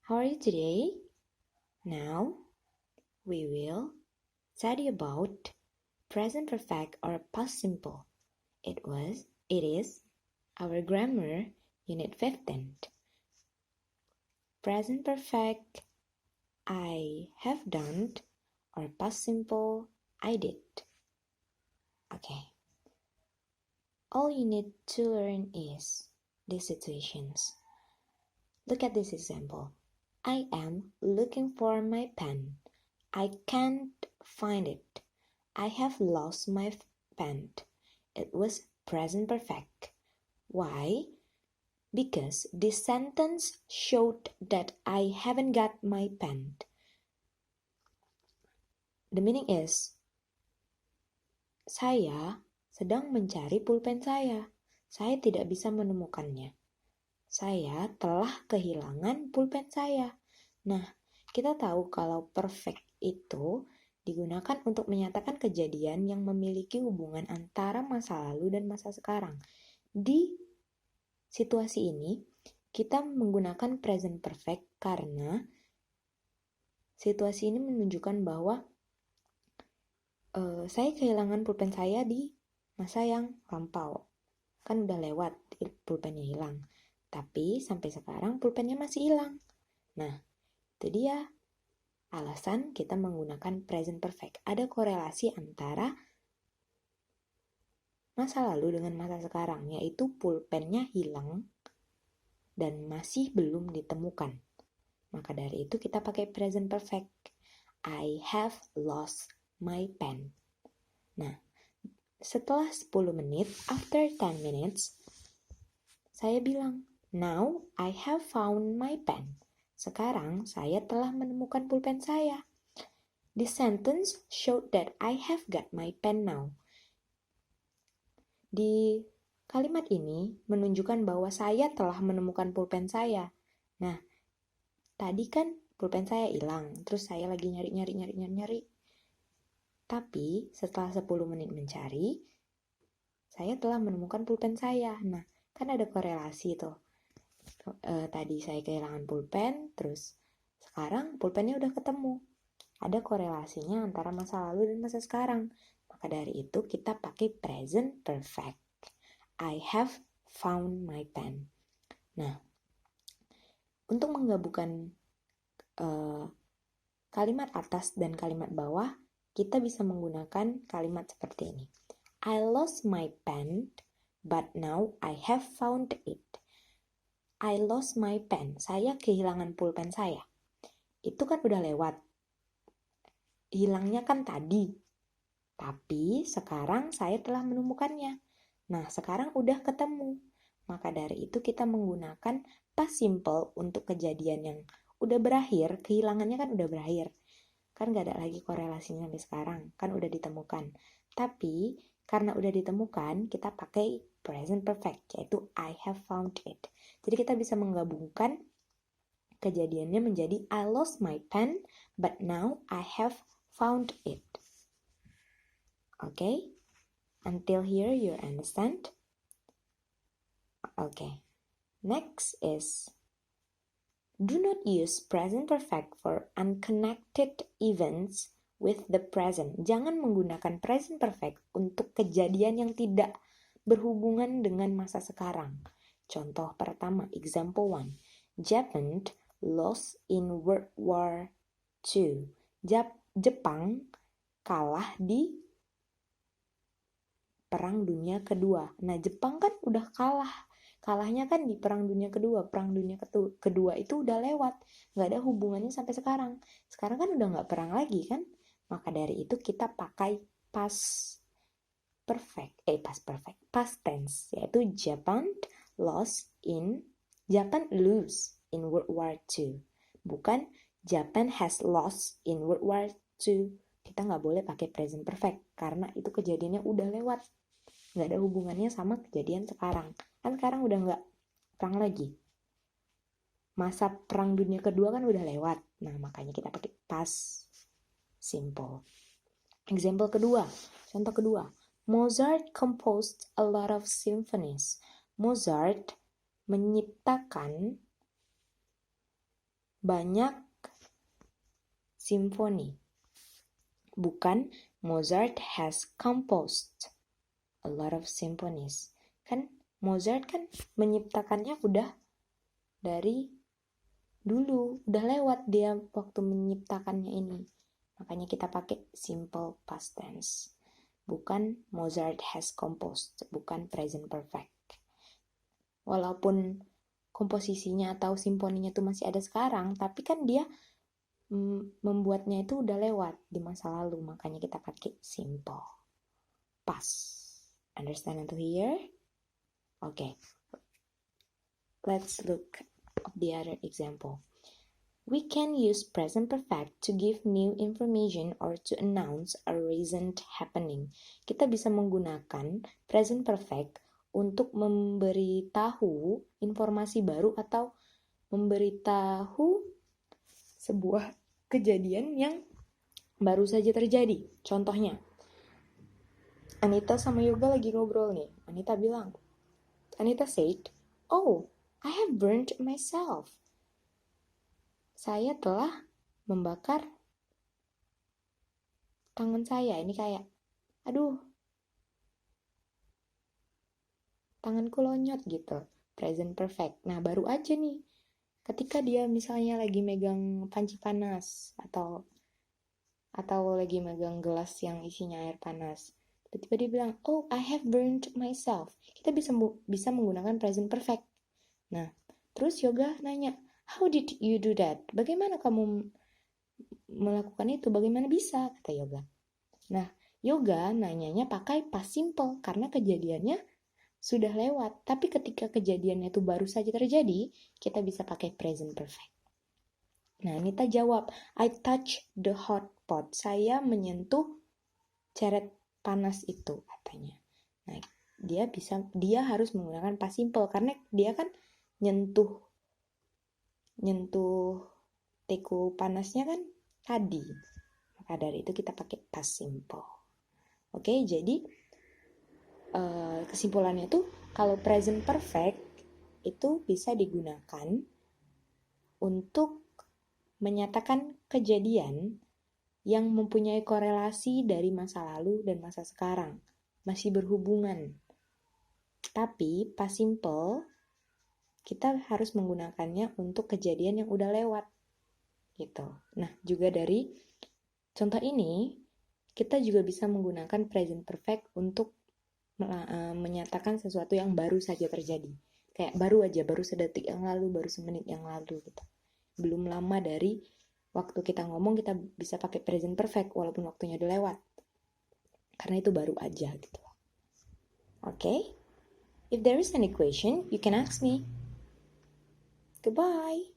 How are you today? Now, we will study about present perfect or past simple. It is our grammar unit 15. Present perfect, I have done, or past simple, I did. Okay. All you need to learn is these situations. Look at this example. I am looking for my pen. I can't find it. I have lost my pen. It was present perfect. Why? Because this sentence showed that I haven't got my pen. The meaning is, saya sedang mencari pulpen saya. Saya tidak bisa menemukannya. Saya telah kehilangan pulpen saya. Nah, kita tahu kalau perfect itu digunakan untuk menyatakan kejadian yang memiliki hubungan antara masa lalu dan masa sekarang. Di situasi ini, kita menggunakan present perfect karena situasi ini menunjukkan bahwa saya kehilangan pulpen saya di masa yang lampau. Kan udah lewat, pulpennya hilang. Tapi sampai sekarang pulpennya masih hilang. Nah, itu dia alasan kita menggunakan present perfect. Ada korelasi antara masa lalu dengan masa sekarang, yaitu pulpennya hilang dan masih belum ditemukan. Maka dari itu kita pakai present perfect. I have lost my pen. Nah, setelah 10 menit, after 10 minutes, saya bilang, now I have found my pen. Sekarang saya telah menemukan pulpen saya. This sentence showed that I have got my pen now. Di kalimat ini menunjukkan bahwa saya telah menemukan pulpen saya. Nah, tadi kan pulpen saya hilang, terus saya lagi nyari. Tapi setelah 10 menit mencari, saya telah menemukan pulpen saya. Nah, kan ada korelasi tuh. Tadi saya kehilangan pulpen, terus sekarang pulpennya udah ketemu. Ada korelasinya antara masa lalu dan masa sekarang. Maka dari itu kita pakai present perfect. I have found my pen. Nah, untuk menggabungkan kalimat atas dan kalimat bawah, kita bisa menggunakan kalimat seperti ini. I lost my pen, but now I have found it. I lost my pen. Saya kehilangan pulpen saya. Itu kan udah lewat. Hilangnya kan tadi. Tapi sekarang saya telah menemukannya. Nah, sekarang udah ketemu. Maka dari itu kita menggunakan past simple untuk kejadian yang udah berakhir. Kehilangannya kan udah berakhir. Kan gak ada lagi korelasinya sampai sekarang. Kan udah ditemukan. Tapi karena udah ditemukan, kita pakai present perfect, yaitu I have found it. Jadi kita bisa menggabungkan kejadiannya menjadi I lost my pen, but now I have found it. Okay? Until here you understand? Okay. Next is, do not use present perfect for unconnected events with the present. Jangan menggunakan present perfect untuk kejadian yang tidak berhubungan dengan masa sekarang. Contoh pertama, example 1. Japan lost in World War II. Jepang kalah di Perang Dunia Kedua. Nah, Jepang kan udah kalah. Kalahnya kan di Perang Dunia Kedua. Perang Dunia Kedua itu udah lewat. Nggak ada hubungannya sampai sekarang. Sekarang kan udah nggak perang lagi kan? Maka dari itu kita pakai past tense, yaitu Japan lose in World War II. Bukan Japan has lost in World War II. Kita nggak boleh pakai present perfect karena itu kejadiannya udah lewat. Nggak ada hubungannya sama kejadian sekarang. Kan sekarang udah nggak perang lagi. Masa Perang Dunia Kedua kan udah lewat. Nah, makanya kita pakai past simple. Example kedua, contoh kedua. Mozart composed a lot of symphonies. Mozart menciptakan banyak simfoni. Bukan Mozart has composed a lot of symphonies. Kan Mozart kan menciptakannya udah dari dulu, udah lewat dia waktu menciptakannya ini. Makanya kita pakai simple past tense. Bukan Mozart has composed, bukan present perfect. Walaupun komposisinya atau simfoninya itu masih ada sekarang, tapi kan dia membuatnya itu udah lewat di masa lalu, makanya kita pakai simple past. Understand until here? Okay. Let's look at the other example. We can use present perfect to give new information or to announce a recent happening. Kita bisa menggunakan present perfect untuk memberitahu informasi baru atau memberitahu sebuah kejadian yang baru saja terjadi. Contohnya, Anita sama Yoga lagi ngobrol nih. Anita said, "Oh, I have burned myself." Saya telah membakar tangan saya. Ini kayak, aduh, tanganku lonyot gitu. Present perfect. Nah, baru aja nih. Ketika dia misalnya lagi megang panci panas atau lagi megang gelas yang isinya air panas. Tiba-tiba dia bilang, "Oh, I have burned myself." Kita bisa menggunakan present perfect. Nah, terus Yoga nanya, "How did you do that?" Bagaimana kamu melakukan itu? Bagaimana bisa? Kata Yoga. Nah, Yoga nanyanya pakai past simple karena kejadiannya sudah lewat. Tapi ketika kejadiannya itu baru saja terjadi, kita bisa pakai present perfect. Nah, Anita jawab, "I touch the hot pot." Saya menyentuh ceret panas itu, katanya. Nah, dia harus menggunakan past simple karena dia kan nyentuh teko panasnya kan tadi. Maka dari itu kita pakai past simple. Oke, jadi kesimpulannya tuh kalau present perfect itu bisa digunakan untuk menyatakan kejadian yang mempunyai korelasi dari masa lalu dan masa sekarang, masih berhubungan. Tapi past simple kita harus menggunakannya untuk kejadian yang udah lewat gitu. Nah, juga dari contoh ini kita juga bisa menggunakan present perfect untuk menyatakan sesuatu yang baru saja terjadi. Kayak baru sedetik yang lalu, baru semenit yang lalu gitu. Belum lama dari waktu kita ngomong kita bisa pakai present perfect walaupun waktunya udah lewat. Karena itu baru aja gitu. Okay? If there is any question, you can ask me. Goodbye.